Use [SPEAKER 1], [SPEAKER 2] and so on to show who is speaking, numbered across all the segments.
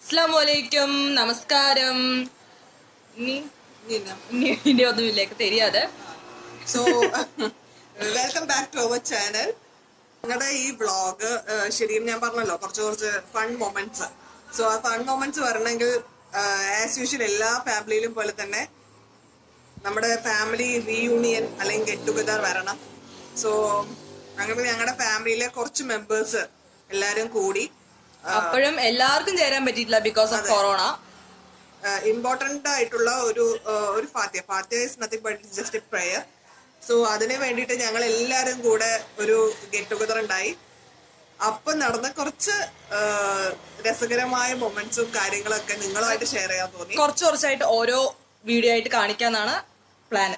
[SPEAKER 1] അസ്സലാമുഅലൈക്കും, നമസ്കാരം. ഇനി ഒന്നുമില്ലേക്ക് தெரியாது.
[SPEAKER 2] So welcome back to our channel. ഞങ്ങളുടെ ഈ വ്ളോഗ് ശരിക്കും ഞാൻ പറഞ്ഞല്ലോ കുറച്ച് ഫൺ മൊമെന്റ്സ്. സോ ആ ഫൺ മൊമെന്റ്സ് വരണമെങ്കിൽ ആസ് യൂഷ്വൽ എല്ലാ ഫാമിലിയിലും പോലെ തന്നെ നമ്മുടെ ഫാമിലി റീയൂണിയൻ അല്ലെങ്കിൽ ഗെറ്റ് ടുഗദർ വരണം. സോ അങ്ങനെ ഞങ്ങളുടെ ഫാമിലിയിലെ കുറച്ച് മെമ്പേഴ്സ് എല്ലാരും കൂടി
[SPEAKER 1] അപ്പോഴും എല്ലാവർക്കും ചേരാൻ പറ്റിയിട്ടില്ല ബിക്കോസ് ഓഫ് കൊറോണ.
[SPEAKER 2] ഇമ്പോർട്ടന്റ് ആയിട്ടുള്ള ഒരു ഫാത്തിയ is nothing but just a prayer. So അതിന് വേണ്ടിയിട്ട് ഞങ്ങൾ എല്ലാരും കൂടെ ഒരു ഗെറ്റ് ടുഗദർ ഉണ്ടായി. അപ്പം നടന്ന കുറച്ച് രസകരമായ മൊമെന്റ്സും കാര്യങ്ങളൊക്കെ നിങ്ങളുമായിട്ട് ഷെയർ ചെയ്യാൻ തോന്നി.
[SPEAKER 1] കുറച്ചായിട്ട് ഓരോ വീഡിയോ ആയിട്ട് കാണിക്കാന്നാണ് പ്ലാൻ.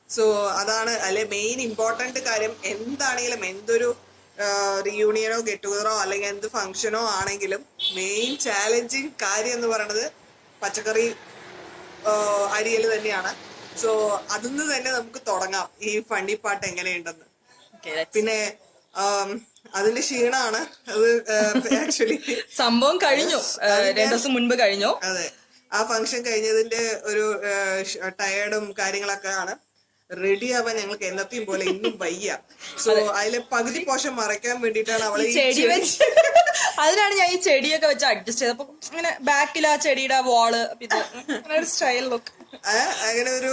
[SPEAKER 2] സോ അതാണ് അല്ലെ മെയിൻ ഇമ്പോർട്ടന്റ് കാര്യം. എന്താണെങ്കിലും എന്തൊരു റിയൂണിയനോ ഗെറ്റ് ടുഗദറോ അല്ലെങ്കിൽ എന്ത് ഫംഗ്ഷനോ ആണെങ്കിലും മെയിൻ ചാലഞ്ചിങ് കാര്യം എന്ന് പറയുന്നത് പച്ചക്കറി അരിയൽ തന്നെയാണ്. സോ അതിന്ന് തന്നെ നമുക്ക് തുടങ്ങാം ഈ ഫണ്ണി പാട്ട് എങ്ങനെയുണ്ടെന്ന്. പിന്നെ അതിന്റെ ക്ഷീണാണ് അത് ആക്ച്വലി
[SPEAKER 1] സംഭവം കഴിഞ്ഞു, 2 ദിവസം മുൻപ് കഴിഞ്ഞു.
[SPEAKER 2] അതെ, ആ ഫംഗ്ഷൻ കഴിഞ്ഞതിന്റെ ഒരു ടയേർഡും കാര്യങ്ങളൊക്കെ ആണ്. റെഡി ആവാൻ ഞങ്ങൾക്ക് എന്നത്തെയും പോലെ ഇന്നും വയ്യ. സോ അതിലെ പകുതി പോഷൻ മറയ്ക്കാൻ വേണ്ടിയിട്ടാണ് അവളെ
[SPEAKER 1] അതിനാണ് ഞാൻ ഈ ചെടിയൊക്കെ വെച്ച് അഡ്ജസ്റ്റ് ചെയ്തപ്പോ അങ്ങനെ ബാക്കിൽ ആ ചെടിയുടെ വാള് സ്റ്റൈൽ ലുക്ക്
[SPEAKER 2] അങ്ങനെ ഒരു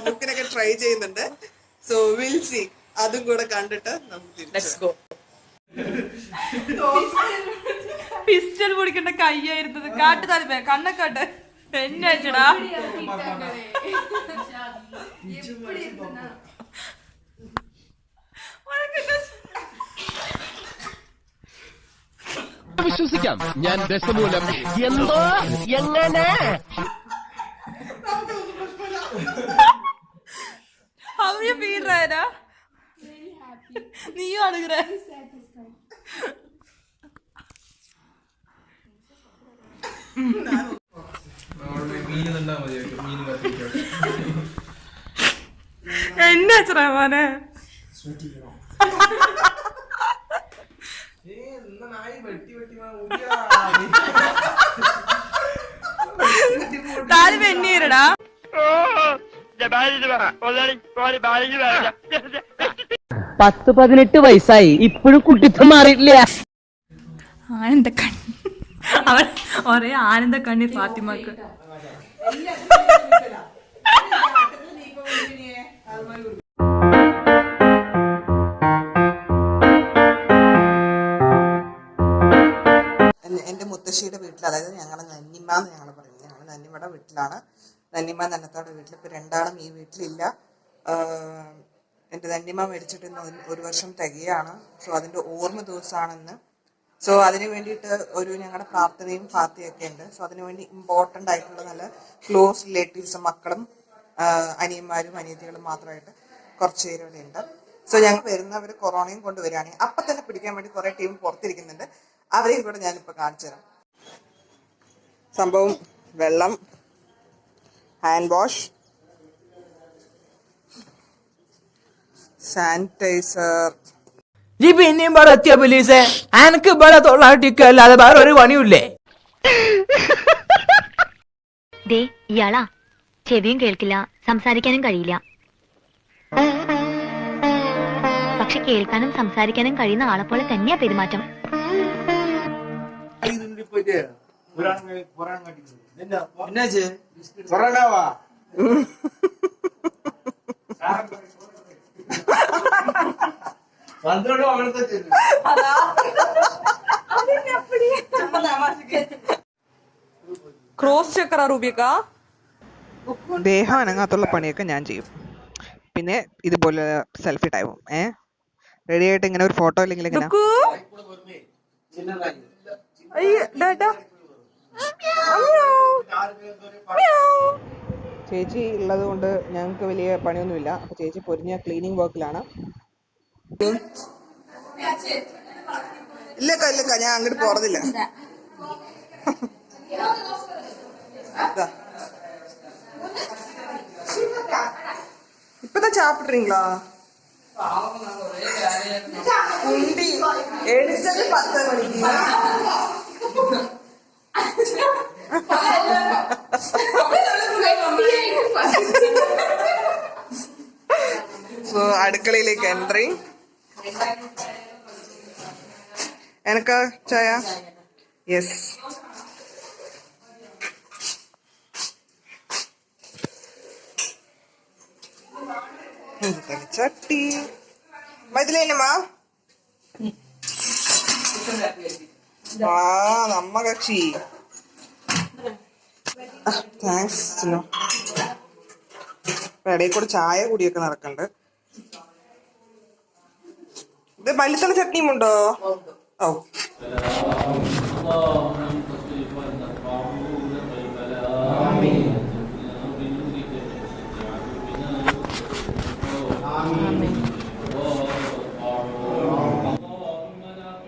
[SPEAKER 2] ലുക്കിനൊക്കെ ട്രൈ ചെയ്യുന്നുണ്ട്. സോ വിൽ സി, അതും കൂടെ കണ്ടിട്ട് നമുക്ക്
[SPEAKER 1] പിസ്റ്റൽ പൊടിക്കേണ്ട കയ്യായിരുന്നത്. കാട്ടു താല്പര്യ കണ്ണക്കാട്ട് എന്നാച്ചടാ
[SPEAKER 3] വിശ്വസിക്കാം ഞാൻ ദശമൂലം എന്തോ എങ്ങനെ
[SPEAKER 1] നീയും അണുകിற എന്നാ മോനെ താല് പെണ്ണീരടാ.
[SPEAKER 3] 10-18 വയസ്സായി, ഇപ്പോഴും കുട്ടിത്തം മാറിയിട്ടില്ല.
[SPEAKER 1] ആനന്ദ കണ്ണി അവൻ ഒരേ ആനന്ദ കണ്ണീർ ഫാത്തിമക്ക്.
[SPEAKER 2] എന്റെ മുത്തശ്ശിയുടെ വീട്ടിൽ, അതായത് ഞങ്ങളുടെ നന്നിമ്മ എന്ന് ഞങ്ങൾ പറയുന്നത്, ഞങ്ങൾ നന്നിമ്മയുടെ വീട്ടിലാണ്. നന്നിമ്മ നന്നത്തോടെ വീട്ടിൽ ഇപ്പൊ രണ്ടാളും ഈ വീട്ടിലില്ല. എന്റെ നന്നിമ്മ മരിച്ചിട്ട് 1 വർഷം തികയാണ്. സോ അതിന്റെ ഓർമ്മ ദിവസമാണെന്ന്. സോ അതിന് വേണ്ടിയിട്ട് ഒരു ഞങ്ങളുടെ പ്രാർത്ഥനയും ഫാത്തിയൊക്കെ ഉണ്ട്. സോ അതിനുവേണ്ടി ഇമ്പോർട്ടൻ്റ് ആയിട്ടുള്ള നല്ല ക്ലോസ് റിലേറ്റീവ്സും മക്കളും അനിയന്മാരും അനിയത്തികളും മാത്രമായിട്ട് കുറച്ച് പേര് ഇവിടെ ഉണ്ട്. സോ ഞങ്ങൾ വരുന്നവർ കൊറോണയും കൊണ്ടുവരികയാണെങ്കിൽ അപ്പം തന്നെ പിടിക്കാൻ വേണ്ടി കുറേ ടീം പുറത്തിരിക്കുന്നുണ്ട്. അവരെയും കൂടെ ഞാനിപ്പോൾ കാണിച്ചു തരാം. സംഭവം വെള്ളം, ഹാൻഡ് വാഷ്, സാനിറ്റൈസർ.
[SPEAKER 4] പിന്നെയും പറത്തിയ പോലീസെ, അനക്ക് ഇവിടെ തൊള്ളാട്ടിക്കല്ലാതെ വേറെ ഒരു പണിയില്ലേ?
[SPEAKER 5] ഇയാളാ ചെവിയും കേൾക്കില്ല, സംസാരിക്കാനും കഴിയില്ല. പക്ഷെ കേൾക്കാനും സംസാരിക്കാനും കഴിയുന്ന ആളെ പോലെ തന്നെയാ പെരുമാറ്റം.
[SPEAKER 1] ക്രോസ് ചെക്കറാ റൂബിയക്ക.
[SPEAKER 2] ദേഹം അനങ്ങാത്തുള്ള പണിയൊക്കെ ഞാൻ ചെയ്യും. പിന്നെ ഇതുപോലെ സെൽഫി ടൈമും റെഡി ആയിട്ട് ഇങ്ങനെ ഒരു ഫോട്ടോ അല്ലെങ്കിൽ ഇങ്ങനെ ചേച്ചി ഉള്ളത് കൊണ്ട് ഞങ്ങൾക്ക് വലിയ പണിയൊന്നുമില്ല. അപ്പൊ ചേച്ചി പൊരിഞ്ഞ ക്ലീനിങ് വർക്കിലാണ്. ഇല്ലക്ക ഞാൻ അങ്ങോട്ട് പോറതില്ല. இப்பதான் சாப்பிடுறீங்களா? உண்டி எடுத்தது 10 மணிக்கு. സോ അടുക്കളയിലേക്ക് എൻട്രി. എനക്കാ ചായ? യെസ്. ചട്ടി മതിലേനമ്മ. ആ നമ്മ കക്ഷി. താങ്ക്സ്. ഇടയിൽ കൂടെ ചായ കൂടിയൊക്കെ നടക്കണ്ട്. ഇത് മല്ലിത്തല ചട്നിയും ഉണ്ടോ? ഓ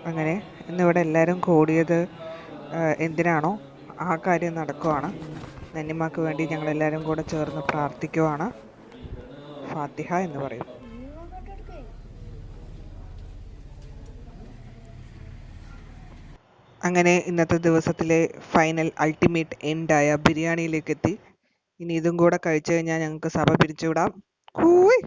[SPEAKER 2] അങ്ങനെ ഇന്നിവിടെ എല്ലാവരും കൂടിയത് എന്തിനാണോ ആ കാര്യം നടക്കുവാണ്. നന്നിമാക്ക് വേണ്ടി ഞങ്ങളെല്ലാവരും കൂടെ ചേർന്ന് പ്രാർത്ഥിക്കുവാണ്. ഫാത്തിഹ എന്ന് പറയും. അങ്ങനെ ഇന്നത്തെ ദിവസത്തിലെ ഫൈനൽ അൾട്ടിമേറ്റ് എൻഡായ ബിരിയാണിയിലേക്ക് എത്തി. ഇനി ഇതും കൂടെ കഴിച്ചു കഴിഞ്ഞാൽ ഞങ്ങൾക്ക് സഭ പിരിച്ചുവിടാം. കൂയ്.